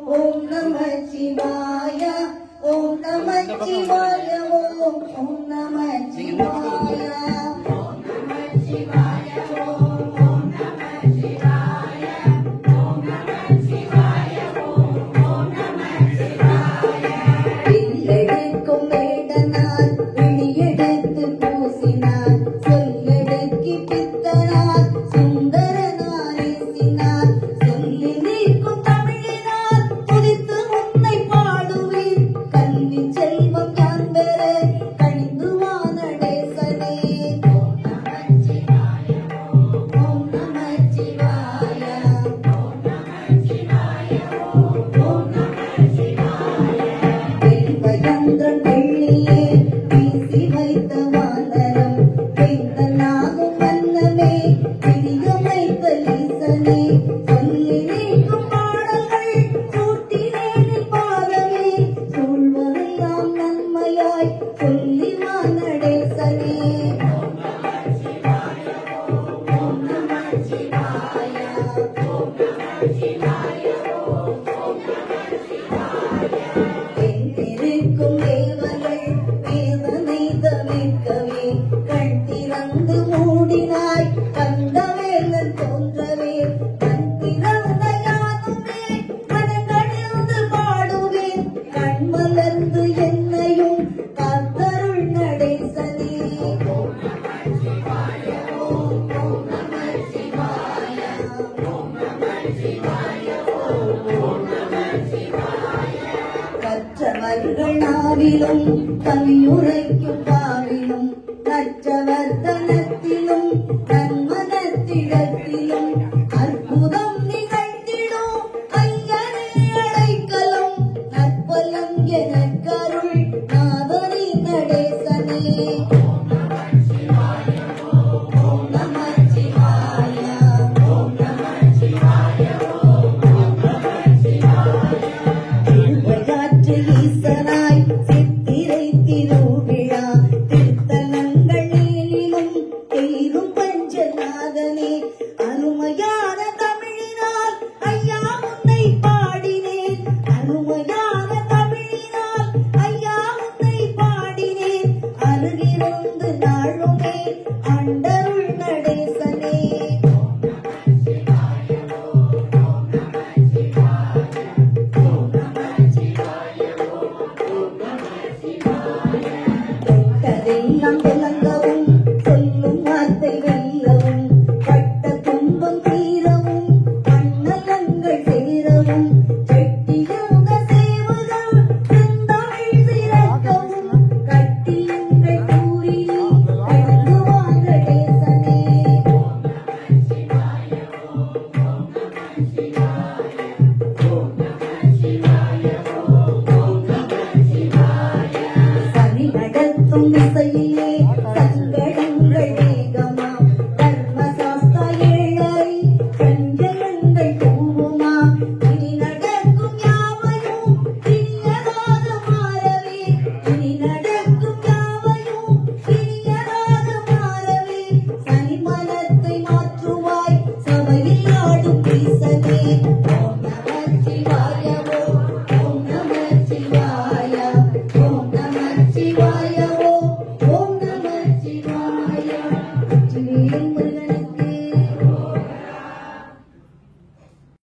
ஓம் நம சிவாய ஓம் நம சிவாய ஓம் நம சிவாய ஓம் நம சிவாய ஓம் நம சிவாய ஓம் நம சிவாய ஓம் நம சிவாய வில்லெடுக்கும் வேடனார் விழியெடுத்து பூசினார் சொல்லெடுக்கி பித்தனார் சுந்தரனார் ஏசினார் சொல்லி நீக்கும் தமிழினார் துதித்து உன்னை பாடுவேன் கல்வி செல்வம் யான் பெற கணிந்து வானடேசனே ஓம் நம சிவாய ஓம் நம சிவாய ஓம் நம சிவாய ஓம் நம சிவாய தேவயந்திரன் வெள்ளியே வீசி வைத்த வானரம் வேந்தனாகும் வண்ணமே பிடிய வைத்த ஈசனே சொல்லி நீக்கும் பாடல்கள் சூட்டினேனில் பாதமே சூழ்வதெல்லாம் நன்மையாய் சொல்லி வானடேசனே ஓம் நம சிவாய ஓம் நம சிவாய ஓம் நம சிவாய ஓம் நம சிவாய எங்கிருக்கும் தேவர்கள் வேதனை தவிர்க்கவே கண் திறந்து மூடினாய் கந்தவேலன் தோன்றவே கண் திறந்த யானுமே மனங்கணிந்து பாடுவேன் கண் மலர்ந்து என்னையும் காத்தருள் நடேசனே ஓம் நம சிவாய ஓம் நம சிவாய ஓம் நம சிவாய ஓம் நம சிவாய கற்றவர்கள் நாவிலும் கவியுரைக்கும் பாவிலும் கற்றவர் தனது